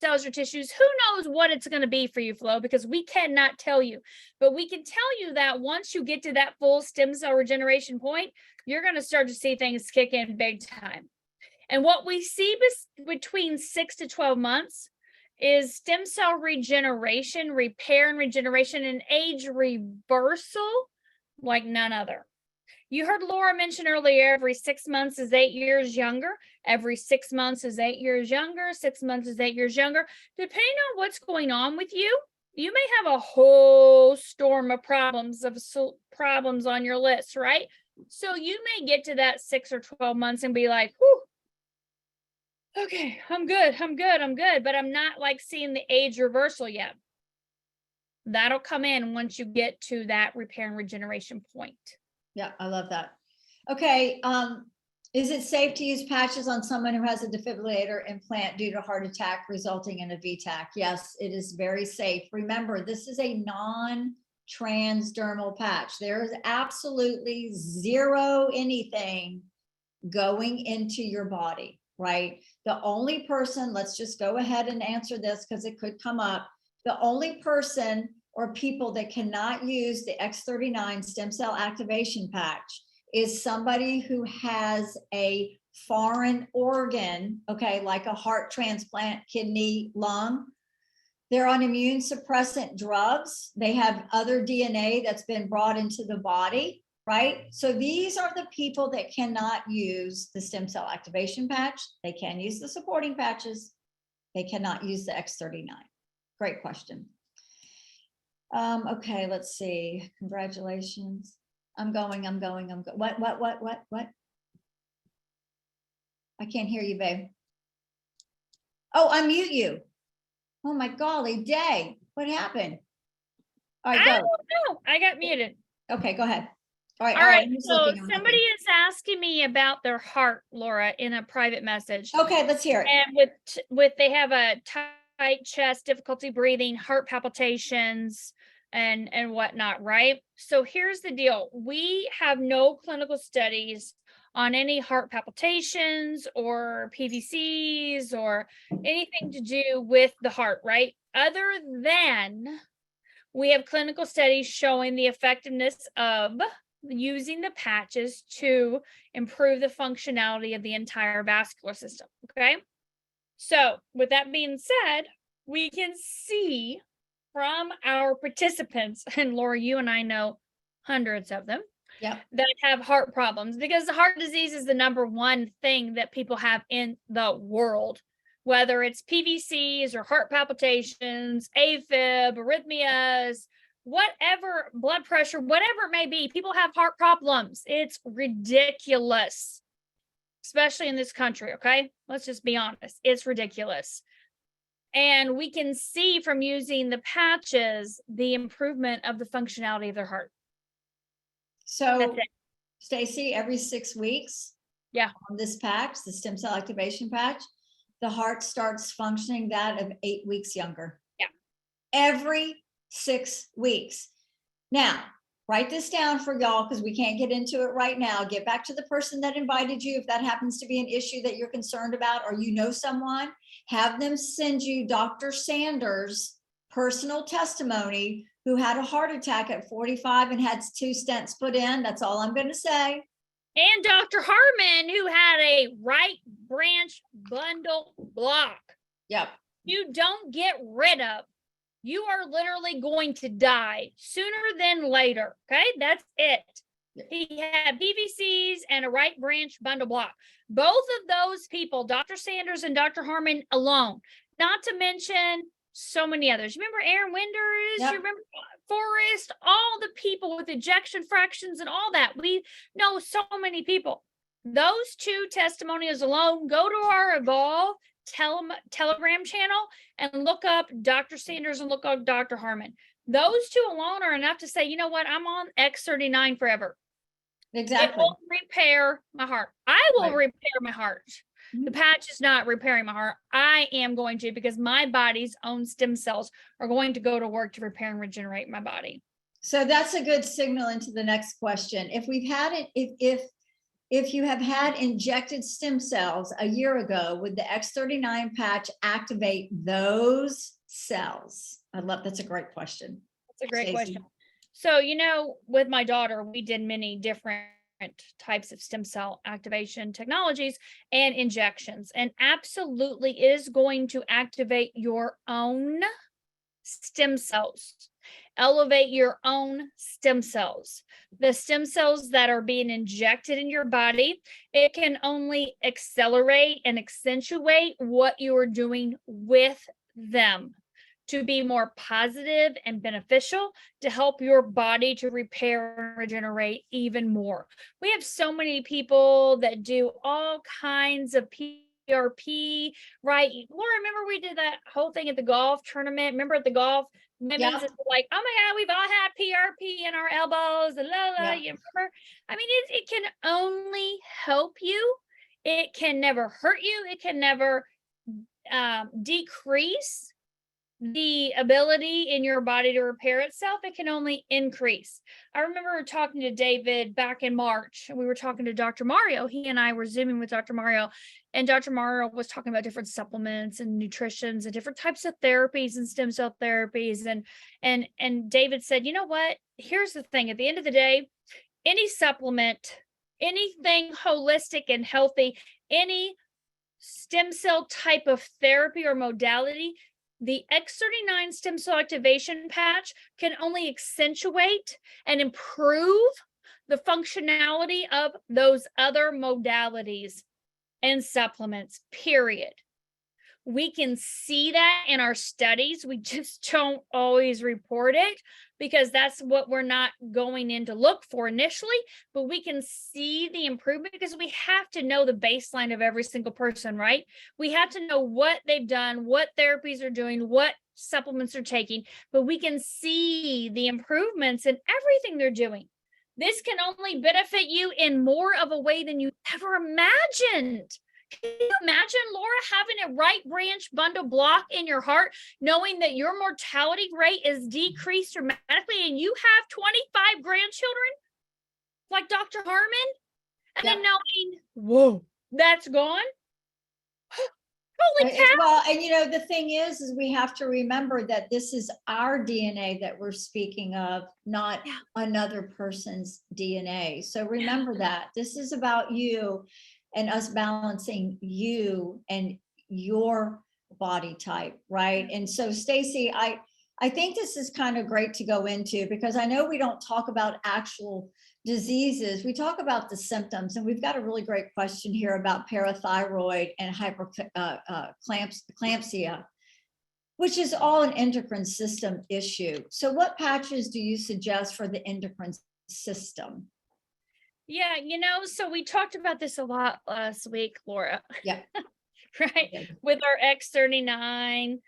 cells or tissues. Who knows what it's going to be for you, Flo, because we cannot tell you. But we can tell you that once you get to that full stem cell regeneration point, you're going to start to see things kick in big time. And what we see between 6 to 12 months is stem cell regeneration, repair and regeneration, and age reversal like none other. You heard Laura mention earlier, every 6 months is 8 years younger. Every 6 months is 8 years younger. 6 months is 8 years younger. Depending on what's going on with you, you may have a whole storm of problems on your list, right? So you may get to that 6 or 12 months and be like, whew, okay, I'm good. But I'm not like seeing the age reversal yet. That'll come in once you get to that repair and regeneration point. Yeah, I love that. Okay. Is it safe to use patches on someone who has a defibrillator implant due to heart attack resulting in a VTAC? Yes, it is very safe. Remember, this is a non-transdermal patch. There is absolutely zero anything going into your body, right? The only person, let's just go ahead and answer this because it could come up. The only person or people that cannot use the X39 stem cell activation patch is somebody who has a foreign organ, okay, like a heart transplant, kidney, lung. They're on immune suppressant drugs. They have other DNA that's been brought into the body, right? So these are the people that cannot use the stem cell activation patch. They can use the supporting patches. They cannot use the X39. Great question. Okay, let's see. Congratulations. I'm going. What? I can't hear you, babe. Oh, unmute you. Oh my golly day. What happened? All right, go. I don't know. I got muted. Okay, go ahead. All right. All right. I'm So looking. somebody is asking me about their heart, Laura, in a private message. Okay, let's hear it. And with they have a tight chest, difficulty breathing, heart palpitations, and whatnot, right? So here's the deal. We have no clinical studies on any heart palpitations or PVCs or anything to do with the heart, right? Other than we have clinical studies showing the effectiveness of using the patches to improve the functionality of the entire vascular system, okay? So with that being said, we can see from our participants, and Laura, you and I know hundreds of them, Yep. that have heart problems, because the heart disease is the number one thing that people have in the world, whether it's PVCs or heart palpitations, AFib, arrhythmias, whatever, blood pressure, whatever it may be, people have heart problems. It's ridiculous, especially in this country, okay? Let's just be honest. It's ridiculous. And we can see from using the patches the improvement of the functionality of their heart. So, Staci, every 6 weeks, yeah, on this patch, the stem cell activation patch, the heart starts functioning that of 8 weeks younger. Yeah. Every 6 weeks. Now, write this down for y'all because we can't get into it right now. Get back to the person that invited you if that happens to be an issue that you're concerned about, or you know someone, have them send you Dr. Sanders' personal testimony who had a heart attack at 45 and had 2 stents put in. That's all I'm going to say. And Dr. Harmon, who had a right branch bundle block. Yep. You don't get rid of. You are literally going to die sooner than later. Okay, that's it. He had PVCs and a right branch bundle block. Both of those people, Dr. Sanders and Dr. Harmon alone, not to mention so many others. You remember Aaron Winders? Yep. You remember Forrest? All the people with ejection fractions and all that. We know so many people. Those 2 testimonials alone, go to our Evolve Telegram channel and look up Dr. Sanders and look up Dr. Harmon. Those 2 alone are enough to say, you know what, I'm on X39 forever. Exactly. It will repair my heart. I will repair my heart. The patch is not repairing my heart. I am going to, because my body's own stem cells are going to go to work to repair and regenerate my body. So that's a good signal into the next question. If we've had it, if if you have had injected stem cells a year ago, would the X39 patch activate those cells? That's a great question. That's a great Staci. question. So, you know, with my daughter, we did many different types of stem cell activation technologies and injections, and absolutely is going to activate your own stem cells, elevate your own stem cells. The stem cells that are being injected in your body, it can only accelerate and accentuate what you are doing with them to be more positive and beneficial, to help your body to repair and regenerate even more. We have so many people that do all kinds of PRP, right? Laura, remember we did that whole thing at the golf tournament? Remember at the golf women's, Yep. it's like, oh my God, we've all had PRP in our elbows and la la. Yeah. You remember? I mean, it can only help you. It can never hurt you. It can never decrease the ability in your body to repair itself. It can only increase. I remember talking to David back in March, and we were talking to Dr. Mario. He and I were Zooming with Dr. Mario, and Dr. Mario was talking about different supplements and nutritions and different types of therapies and stem cell therapies. And David said, you know what? Here's the thing. At the end of the day, any supplement, anything holistic and healthy, any stem cell type of therapy or modality, the X39 stem cell activation patch can only accentuate and improve the functionality of those other modalities and supplements, period. We can see that in our studies. We just don't always report it because that's what we're not going in to look for initially, but we can see the improvement because we have to know the baseline of every single person, right? We have to know what they've done, what therapies are doing, what supplements are taking, but we can see the improvements in everything they're doing. This can only benefit you in more of a way than you ever imagined. Can you imagine, Laura, having a right branch bundle block in your heart, knowing that your mortality rate is decreased dramatically and you have 25 grandchildren like Dr. Harmon? And then knowing, whoa, that's gone? Holy cow. Well, and you know, the thing is we have to remember that this is our DNA that we're speaking of, not another person's DNA. So remember that this is about you and us balancing you and your body type, right? And so, Staci, I think this is kind of great to go into because I know we don't talk about actual diseases. We talk about the symptoms, and we've got a really great question here about parathyroid and hyperclampsia, which is all an endocrine system issue. So what patches do you suggest for the endocrine system? Yeah, you know, so we talked about this a lot last week, Laura. Yeah. Right? Okay. With our X39.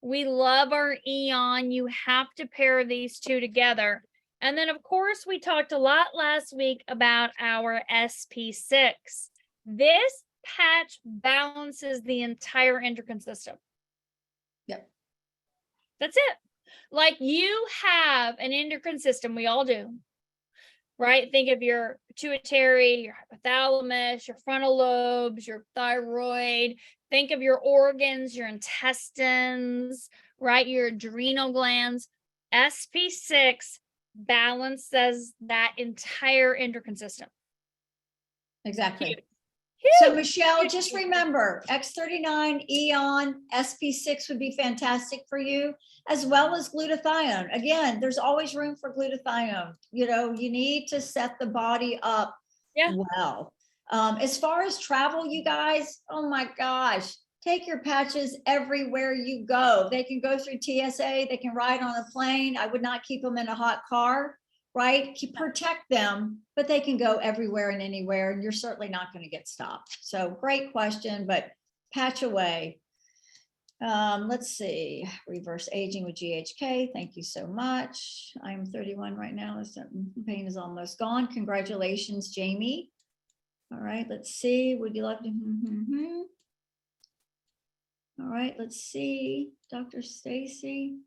We love our Eon. You have to pair these two together. And then, of course, we talked a lot last week about our SP6. This patch balances the entire endocrine system. Yep. That's it. Like you have an endocrine system, we all do. Right? Think of your pituitary, your hypothalamus, your frontal lobes, your thyroid. Think of your organs, your intestines, right? Your adrenal glands. SP6 balances that entire endocrine system. Exactly. Huge. So Michelle, just remember X39, Eon, SP6 would be fantastic for you, as well as glutathione. Again, there's always room for glutathione. You know, you need to set the body up well. As far as travel, you guys, oh my gosh, take your patches everywhere you go. They can go through TSA, they can ride on a plane. I would not keep them in a hot car. Right? Protect them, but they can go everywhere and anywhere, and you're certainly not going to get stopped. So great question, but patch away. Let's see, reverse aging with GHK. Thank you so much. I'm 31 right now. The pain is almost gone. Congratulations, Jamie. All right, let's see. Would you like to? All right, let's see, Dr. Staci.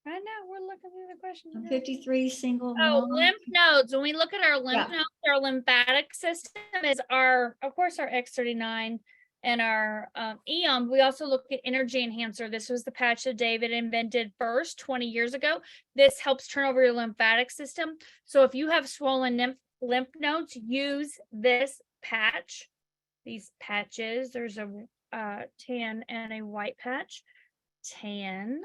I know, we're looking through the question. I'm 53, single Oh, mom. lymph nodes. When we look at our lymph Yeah. nodes, our lymphatic system is our, of course, our X39 and our Eon. We also look at energy enhancer. This was the patch that David invented first 20 years ago. This helps turn over your lymphatic system. So if you have swollen lymph nodes, use this patch. These patches, there's a tan and a white patch. Tan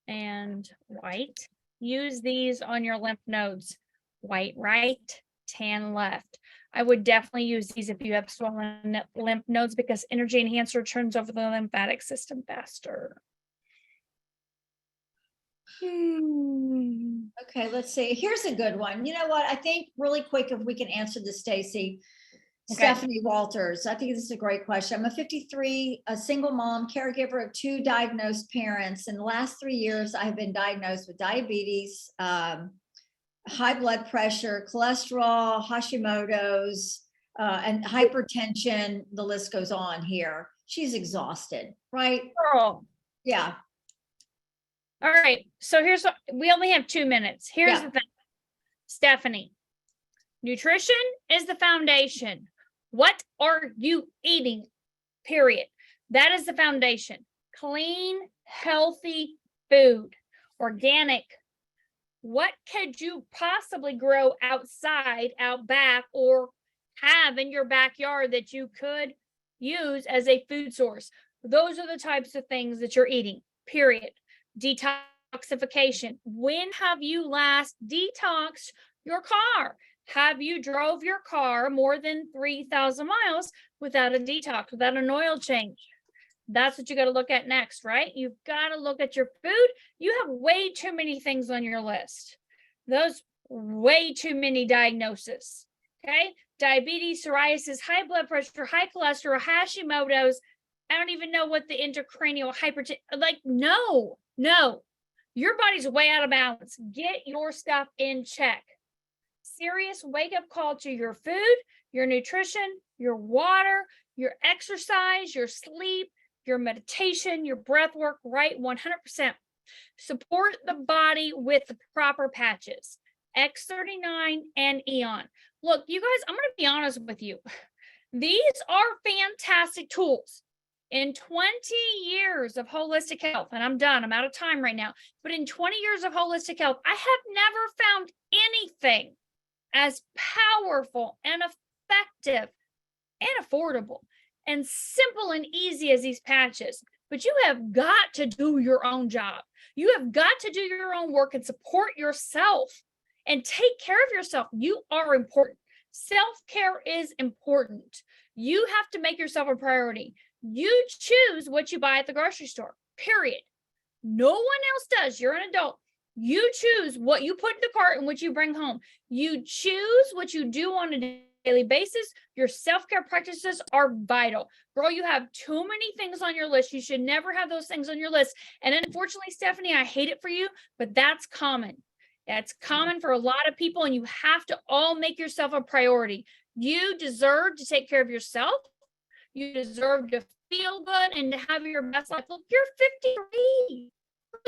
and white. Use these on your lymph nodes. White right, tan left. I would definitely use these if you have swollen lymph nodes because energy enhancer turns over the lymphatic system faster. Okay, let's see. Here's a good one. You know what? I think really quick, if we can answer this, Staci. Okay. Stephanie Walters. I think this is a great question. I'm a 53, a single mom, caregiver of 2 diagnosed parents. In the last 3 years, I have been diagnosed with diabetes, high blood pressure, cholesterol, Hashimoto's, and hypertension. The list goes on here. She's exhausted, right? Girl. Yeah. All right. So here's what we only have 2 minutes. Here's the thing, Stephanie. Nutrition is the foundation. What are you eating? Period. That is the foundation. Clean, healthy food, organic. What could you possibly grow outside, out back, or have in your backyard that you could use as a food source? Those are the types of things that you're eating, period. Detoxification. When have you last detoxed your car? Have you drove your car more than 3,000 miles without a detox, without an oil change? That's what you got to look at next, right? You've got to look at your food. You have way too many things on your list. Those way too many diagnoses. Okay. Diabetes, psoriasis, high blood pressure, high cholesterol, Hashimoto's. I don't even know what the intracranial hypertension, like, no. Your body's way out of balance. Get your stuff in check. Serious wake-up call to your food, your nutrition, your water, your exercise, your sleep, your meditation, your breath work, right? 100%. Support the body with the proper patches, X39 and Eon. Look, you guys, I'm going to be honest with you. These are fantastic tools. In 20 years of holistic health, and I'm done, I'm out of time right now, but in 20 years of holistic health, I have never found anything as powerful and effective and affordable and simple and easy as these patches. But you have got to do your own job. You have got to do your own work and support yourself and take care of yourself. You are important. Self-care is important. You have to make yourself a priority. You choose what you buy at the grocery store, period. No one else does. You're an adult. You choose what you put in the cart and what you bring home. You choose what you do on a daily basis. Your self-care practices are vital. Girl, you have too many things on your list. You should never have those things on your list. And unfortunately, Stephanie, I hate it for you, but that's common. That's common for a lot of people, and you have to all make yourself a priority. You deserve to take care of yourself. You deserve to feel good and to have your best life. Look, you're 53.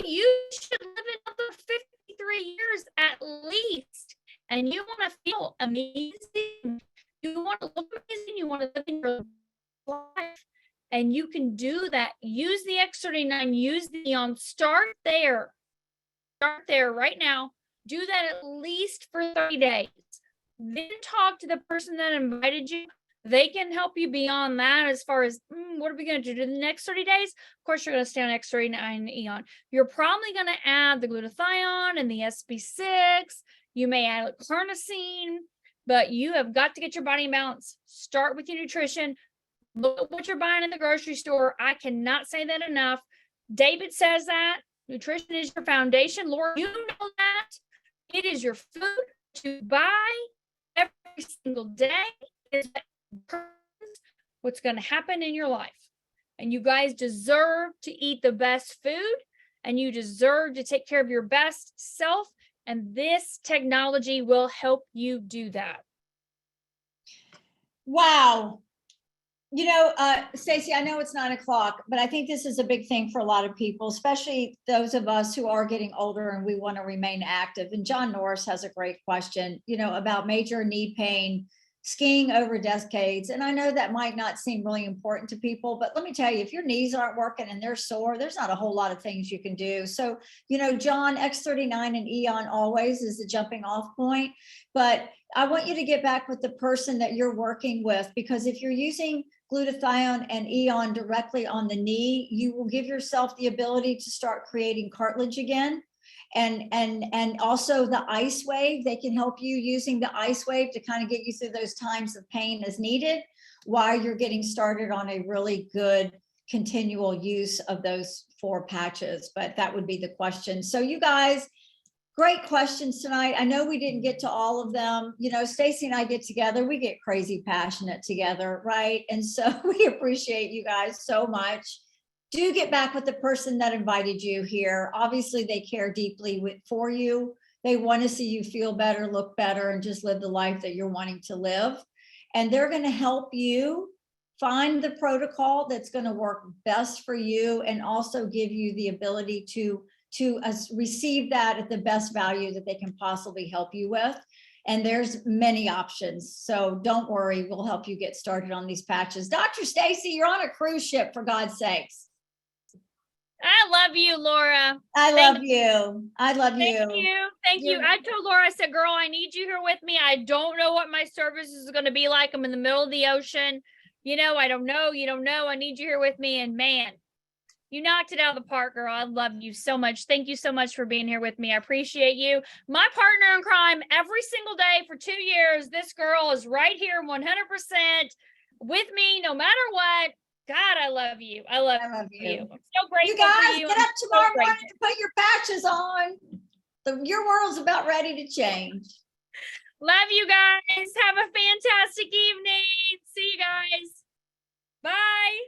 You should live another 53 years at least. And you want to feel amazing. You want to look amazing. You want to live in your life. And you can do that. Use the X39. Use the Eon. Start there. Start there right now. Do that at least for 30 days. Then talk to the person that invited you. They can help you beyond that as far as what are we going to do the next 30 days? Of course, you're going to stay on X39 Eon. You're probably going to add the glutathione and the SB6. You may add carnosine, but you have got to get your body in balance. Start with your nutrition. Look at what you're buying in the grocery store. I cannot say that enough. David says that nutrition is your foundation. Laura, you know that. It is your food to buy every single day. It's what's going to happen in your life. And you guys deserve to eat the best food, and you deserve to take care of your best self. And this technology will help you do that. Wow. Staci, I know it's 9 o'clock, but I think this is a big thing for a lot of people, especially those of us who are getting older and we want to remain active. And John Norris has a great question, about major knee pain, skiing over decades. And I know that might not seem really important to people, but let me tell you, if your knees aren't working and they're sore, there's not a whole lot of things you can do. So, John, X39 and Eon always is the jumping off point. But I want you to get back with the person that you're working with, because if you're using glutathione and Eon directly on the knee, you will give yourself the ability to start creating cartilage again. And also the ice wave, they can help you using the ice wave to kind of get you through those times of pain as needed while you're getting started on a really good continual use of those 4 patches. But that would be the question. So you guys, great questions tonight. I know we didn't get to all of them. Staci and I get together, we get crazy passionate together, right? And so we appreciate you guys so much. Do get back with the person that invited you here. Obviously, they care deeply for you. They want to see you feel better, look better, and just live the life that you're wanting to live. And they're going to help you find the protocol that's going to work best for you, and also give you the ability to receive that at the best value that they can possibly help you with. And there's many options. So don't worry, we'll help you get started on these patches. Dr. Staci, you're on a cruise ship, for God's sakes. I love you, Laura. I love you. Thank you. I told Laura, I said, girl, I need you here with me. I don't know what my service is going to be like. I'm in the middle of the ocean. I don't know. You don't know. I need you here with me. And man, you knocked it out of the park, girl. I love you so much. Thank you so much for being here with me. I appreciate you. My partner in crime every single day for 2 years. This girl is right here 100% with me no matter what. God, I love you. I love you. I'm so grateful. You guys, for you. get up tomorrow morning to put your patches on. Your world's about ready to change. Love you guys. Have a fantastic evening. See you guys. Bye.